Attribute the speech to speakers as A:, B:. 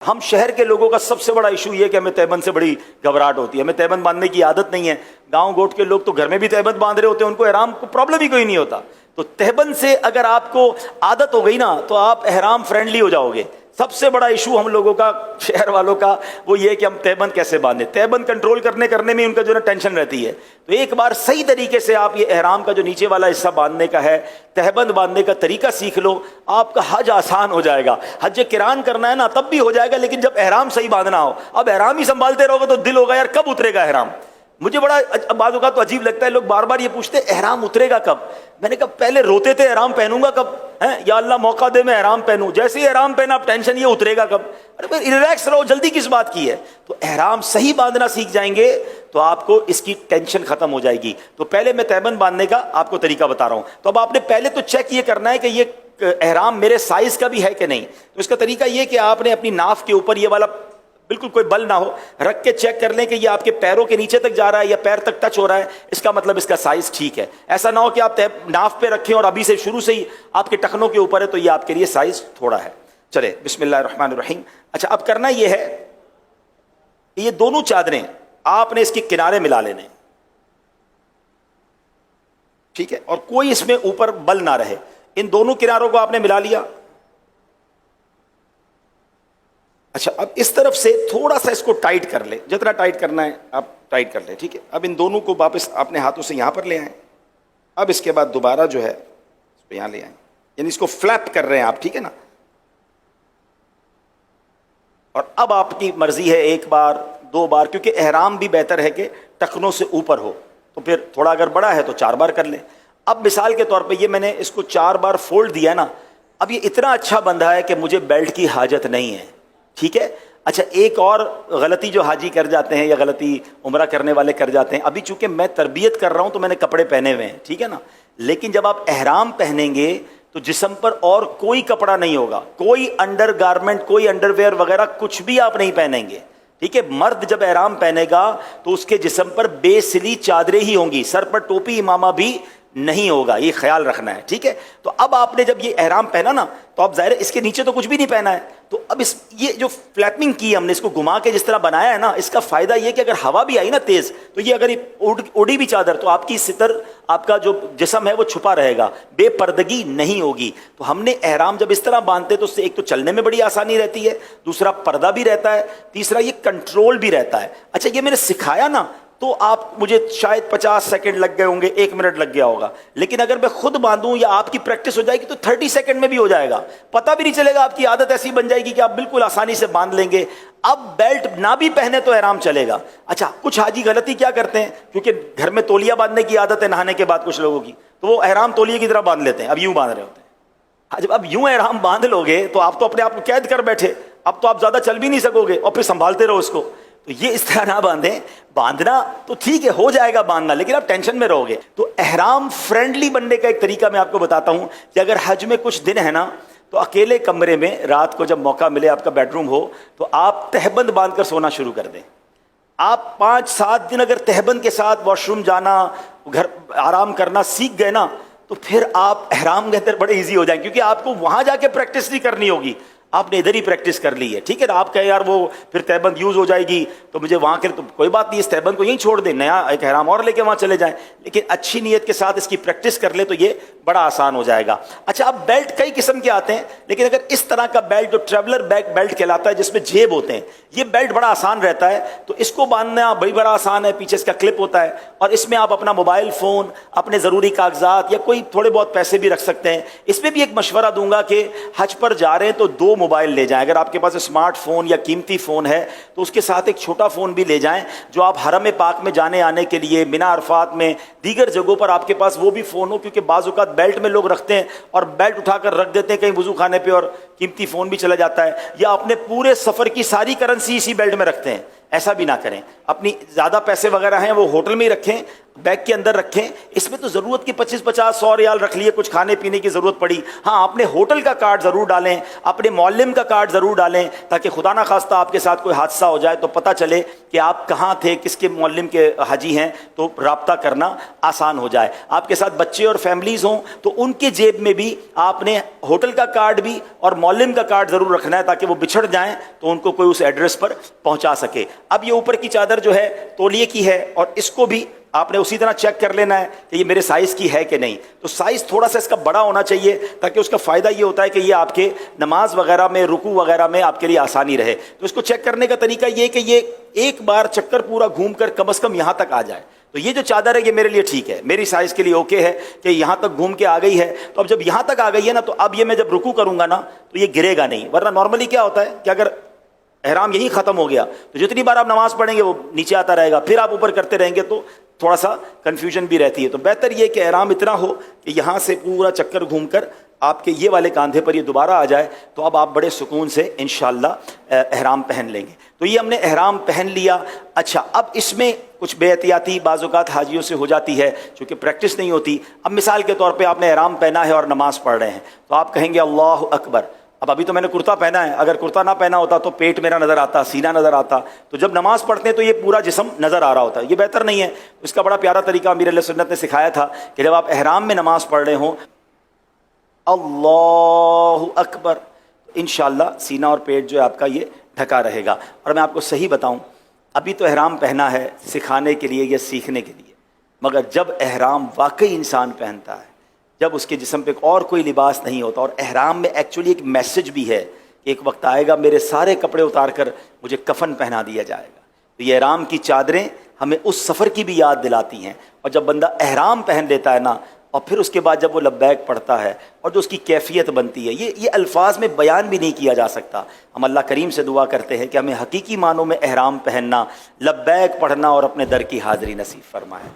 A: ہم شہر کے لوگوں کا سب سے بڑا ایشو یہ ہے کہ ہمیں تہبند سے بڑی گھبراہٹ ہوتی ہے، ہمیں تہبند باندھنے کی عادت نہیں ہے. گاؤں گوٹ کے لوگ تو گھر میں بھی تہبند باندھ رہے ہوتے ہیں، ان کو احرام کو پرابلم ہی کوئی نہیں ہوتا. تو تہبند سے اگر آپ کو عادت ہو گئی نا تو آپ احرام فرینڈلی ہو جاؤ گے. سب سے بڑا ایشو ہم لوگوں کا، شہر والوں کا، وہ یہ کہ ہم تہبند کیسے باندھیں. تہبند کنٹرول کرنے میں ان کا جو ہے ٹینشن رہتی ہے. تو ایک بار صحیح طریقے سے آپ یہ احرام کا جو نیچے والا حصہ باندھنے کا ہے، تہبند باندھنے کا طریقہ سیکھ لو، آپ کا حج آسان ہو جائے گا. حج قران کرنا ہے نا تب بھی ہو جائے گا، لیکن جب احرام صحیح باندھنا ہو. اب احرام ہی سنبھالتے رہو گے تو دل ہوگا یار کب اترے گا احرام. مجھے بڑا بعض اوقات تو عجیب لگتا ہے، لوگ بار بار یہ پوچھتے احرام اترے گا کب. میں نے کہا پہلے روتے تھے احرام پہنوں گا کب، یا اللہ موقع دے میں احرام پہنوں. جیسے ہی احرام پہنا اب ٹینشن یہ اترے گا کب. ارے بھائی ریلیکس رہو، جلدی کس بات کی ہے. تو احرام صحیح باندھنا سیکھ جائیں گے تو آپ کو اس کی ٹینشن ختم ہو جائے گی. تو پہلے میں تہبند باندھنے کا آپ کو طریقہ بتا رہا ہوں. تو اب آپ نے پہلے تو چیک یہ کرنا ہے کہ یہ احرام میرے سائز کا بھی ہے کہ نہیں. تو اس کا طریقہ یہ کہ آپ نے اپنی ناف کے اوپر یہ والا بالکل کوئی بل نہ ہو رکھ کے چیک کر لیں کہ یہ آپ کے پیروں کے نیچے تک جا رہا ہے یا پیر تک ٹچ ہو رہا ہے. اس کا مطلب اس کا سائز ٹھیک ہے. ایسا نہ ہو کہ آپ ناف پہ رکھیں اور ابھی سے شروع سے ہی آپ کے ٹخنوں کے اوپر ہے تو یہ آپ کے لیے سائز تھوڑا ہے. چلے بسم اللہ الرحمن الرحیم. اچھا اب کرنا یہ ہے، یہ دونوں چادریں آپ نے اس کے کنارے ملا لینے، ٹھیک ہے، اور کوئی اس میں اوپر بل نہ رہے. ان دونوں کناروں کو آپ نے ملا لیا. اچھا اب اس طرف سے تھوڑا سا اس کو ٹائٹ کر لیں، جتنا ٹائٹ کرنا ہے آپ ٹائٹ کر لیں، ٹھیک ہے. اب ان دونوں کو واپس اپنے ہاتھوں سے یہاں پر لے آئیں. اب اس کے بعد دوبارہ جو ہے اس کو یہاں لے آئیں، یعنی اس کو فلیپ کر رہے ہیں آپ، ٹھیک ہے نا. اور اب آپ کی مرضی ہے ایک بار دو بار، کیونکہ احرام بھی بہتر ہے کہ ٹخنوں سے اوپر ہو، تو پھر تھوڑا اگر بڑا ہے تو 4 بار کر لیں. اب مثال کے طور پہ یہ میں نے اس کو 4 بار فولڈ دیا نا، اب یہ اتنا اچھا بندھا ہے کہ مجھے بیلٹ کی حاجت نہیں ہے، ٹھیک ہے. اچھا ایک اور غلطی جو حاجی کر جاتے ہیں یا غلطی عمرہ کرنے والے کر جاتے ہیں، ابھی چونکہ میں تربیت کر رہا ہوں تو میں نے کپڑے پہنے ہوئے ہیں، ٹھیک ہے نا، لیکن جب آپ احرام پہنیں گے تو جسم پر اور کوئی کپڑا نہیں ہوگا، کوئی انڈر گارمنٹ، کوئی انڈر ویئر وغیرہ کچھ بھی آپ نہیں پہنیں گے، ٹھیک ہے. مرد جب احرام پہنے گا تو اس کے جسم پر بے سلی چادریں ہی ہوں گی، سر پر ٹوپی امامہ بھی نہیں ہوگا، یہ خیال رکھنا ہے، ٹھیک ہے. تو اب آپ نے جب یہ احرام پہنا نا تو اب ظاہر ہے اس کے نیچے تو کچھ بھی نہیں پہنا ہے. تو اب یہ جو فلیپنگ کی ہم نے، اس کو گھما کے جس طرح بنایا ہے نا، اس کا فائدہ یہ کہ اگر ہوا بھی آئی نا تیز تو یہ اگر اڑی بھی چادر تو آپ کی ستر، آپ کا جو جسم ہے وہ چھپا رہے گا، بے پردگی نہیں ہوگی. تو ہم نے احرام جب اس طرح باندھتے تو اس سے ایک تو چلنے میں بڑی آسانی رہتی ہے، دوسرا پردہ بھی رہتا ہے، تیسرا یہ کنٹرول بھی رہتا ہے. اچھا یہ میں نے سکھایا نا تو آپ مجھے شاید 50 سیکنڈ لگ گئے ہوں گے، 1 منٹ لگ گیا ہوگا، لیکن اگر میں خود باندھوں یا آپ کی پریکٹس ہو جائے گی تو 30 سیکنڈ میں بھی ہو جائے گا، پتہ بھی نہیں چلے گا. آپ کی عادت ایسی بن جائے گی کہ آپ بالکل آسانی سے باندھ لیں گے. اب بیلٹ نہ بھی پہنے تو احرام چلے گا. اچھا کچھ حاجی غلطی کیا کرتے ہیں، کیونکہ گھر میں تولیہ باندھنے کی عادت ہے نہانے کے بعد کچھ لوگوں کی، تو وہ احرام تولیے کی طرح باندھ لیتے ہیں، اب یوں باندھ رہے ہوتے ہیں. جب اب یوں احرام باندھ لو گے تو آپ تو اپنے آپ کو قید کر بیٹھے، اب تو آپ زیادہ چل بھی نہیں سکو گے اور پھر سنبھالتے رہو اس کو. تو یہ اس طرح نہ باندھیں. باندھنا تو ٹھیک ہے ہو جائے گا باندھنا، لیکن آپ ٹینشن میں رہو گے. تو احرام فرینڈلی بننے کا ایک طریقہ میں آپ کو بتاتا ہوں کہ اگر حج میں کچھ دن ہے نا تو اکیلے کمرے میں رات کو جب موقع ملے، آپ کا بیڈ روم ہو، تو آپ تہبند باندھ کر سونا شروع کر دیں. آپ 5-7 دن اگر تہبند کے ساتھ واش روم جانا، گھر آرام کرنا سیکھ گئے نا تو پھر آپ احرام کے اندر بڑے ایزی ہو جائیں، کیونکہ آپ کو وہاں جا کے پریکٹس نہیں کرنی ہوگی، آپ نے ادھر ہی پریکٹس کر لی ہے، ٹھیک ہے نا. آپ کہیں یار وہ پھر تہبند یوز ہو جائے گی تو مجھے وہاں کے، تو کوئی بات نہیں، اس تہبند کو یہیں چھوڑ دیں، نیا ایک احرام اور لے کے وہاں چلے جائیں، لیکن اچھی نیت کے ساتھ اس کی پریکٹس کر لیں تو یہ بڑا آسان ہو جائے گا. اچھا اب بیلٹ کئی قسم کے آتے ہیں، لیکن اگر اس طرح کا بیلٹ جو ٹریولر بیک بیلٹ کہلاتا ہے جس میں جیب ہوتے ہیں، یہ بیلٹ بڑا آسان رہتا ہے. تو اس کو باندھنا بڑا آسان ہے، پیچھے اس کا کلپ ہوتا ہے اور اس میں آپ اپنا موبائل فون، اپنے ضروری کاغذات یا کوئی تھوڑے بہت پیسے بھی رکھ سکتے ہیں. اس میں بھی ایک مشورہ دوں گا کہ حج پر جا رہے ہیں تو 2 موبائل لے جائیں. اگر آپ کے پاس اسمارٹ فون یا قیمتی فون ہے تو اس کے ساتھ ایک چھوٹا فون بھی لے جائیں جو آپ حرم پاک میں جانے آنے کے لیے، مینا عرفات میں، دیگر جگہوں پر آپ کے پاس وہ بھی فون ہو، کیونکہ بعض اوقات بیلٹ میں لوگ رکھتے ہیں اور بیلٹ اٹھا کر رکھ دیتے ہیں کہیں وضو خانے پہ اور قیمتی فون بھی چلا جاتا ہے، یا اپنے پورے سفر کی ساری کرنسی اسی بیلٹ میں رکھتے ہیں. ایسا بھی نہ کریں. اپنی زیادہ پیسے وغیرہ ہیں وہ ہوٹل میں ہی رکھیں, بیگ کے اندر رکھیں. اس میں تو ضرورت کی 25-50-100 ریال رکھ لیے, کچھ کھانے پینے کی ضرورت پڑی, ہاں اپنے ہوٹل کا کارڈ ضرور ڈالیں, اپنے معلم کا کارڈ ضرور ڈالیں, تاکہ خدا نہ خواستہ آپ کے ساتھ کوئی حادثہ ہو جائے تو پتہ چلے کہ آپ کہاں تھے, کس کے معلم کے حاجی ہیں, تو رابطہ کرنا آسان ہو جائے. آپ کے ساتھ بچے اور فیملیز ہوں تو ان کے جیب میں بھی آپ نے ہوٹل کا کارڈ بھی اور معلم کا کارڈ ضرور رکھنا ہے, تاکہ وہ بچھڑ جائیں تو ان کو کوئی اس ایڈریس پر پہنچا سکے. اب یہ اوپر کی چادر جو ہے تولیے کی ہے, اور اس کو بھی آپ نے اسی طرح چیک کر لینا ہے کہ یہ میرے سائز کی ہے کہ نہیں. تو سائز تھوڑا سا اس کا بڑا ہونا چاہیے, تاکہ اس کا فائدہ یہ ہوتا ہے کہ یہ آپ کے نماز وغیرہ میں, رکوع وغیرہ میں آپ کے لیے آسانی رہے. تو اس کو چیک کرنے کا طریقہ یہ کہ یہ ایک بار چکر پورا گھوم کر کم از کم یہاں تک آ جائے. تو یہ جو چادر ہے یہ میرے لیے ٹھیک ہے, میری سائز کے لیے اوکے ہے کہ یہاں تک گھوم کے آ گئی ہے. تو اب جب یہاں تک آ گئی ہے نا, تو اب یہ میں جب رکوع کروں گا نا تو یہ گرے گا نہیں. ورنہ نارملی کیا ہوتا ہے کہ اگر احرام یہی ختم ہو گیا تو جتنی بار آپ نماز پڑھیں گے وہ نیچے آتا رہے گا, پھر آپ اوپر کرتے رہیں گے تو تھوڑا سا کنفیوژن بھی رہتی ہے. تو بہتر یہ کہ احرام اتنا ہو کہ یہاں سے پورا چکر گھوم کر آپ کے یہ والے کاندھے پر یہ دوبارہ آ جائے, تو اب آپ بڑے سکون سے انشاءاللہ احرام پہن لیں گے. تو یہ ہم نے احرام پہن لیا. اچھا, اب اس میں کچھ بے احتیاطی بعض اوقات حاجیوں سے ہو جاتی ہے چونکہ پریکٹس نہیں ہوتی. اب مثال کے طور پہ آپ نے احرام پہنا ہے اور نماز پڑھ رہے ہیں, تو آپ کہیں گے اللہ اکبر. اب ابھی تو میں نے کرتا پہنا ہے, اگر کرتا نہ پہنا ہوتا تو پیٹ میرا نظر آتا, سینہ نظر آتا. تو جب نماز پڑھتے ہیں تو یہ پورا جسم نظر آ رہا ہوتا ہے, یہ بہتر نہیں ہے. اس کا بڑا پیارا طریقہ امیر علیہ سنت نے سکھایا تھا کہ جب آپ احرام میں نماز پڑھ رہے ہوں اللہ اکبر, انشاءاللہ سینہ اور پیٹ جو ہے آپ کا یہ ڈھکا رہے گا. اور میں آپ کو صحیح بتاؤں, ابھی تو احرام پہنا ہے سکھانے کے لیے یا سیکھنے کے لیے, مگر جب احرام واقعی انسان پہنتا ہے, جب اس کے جسم پہ اور کوئی لباس نہیں ہوتا, اور احرام میں ایکچولی ایک میسج بھی ہے کہ ایک وقت آئے گا میرے سارے کپڑے اتار کر مجھے کفن پہنا دیا جائے گا. تو یہ احرام کی چادریں ہمیں اس سفر کی بھی یاد دلاتی ہیں. اور جب بندہ احرام پہن لیتا ہے نا, اور پھر اس کے بعد جب وہ لبیک پڑھتا ہے اور جو اس کی کیفیت بنتی ہے, یہ الفاظ میں بیان بھی نہیں کیا جا سکتا. ہم اللہ کریم سے دعا کرتے ہیں کہ ہمیں حقیقی معنوں میں احرام پہننا, لبیک پڑھنا اور اپنے در کی حاضری نصیب فرمائے.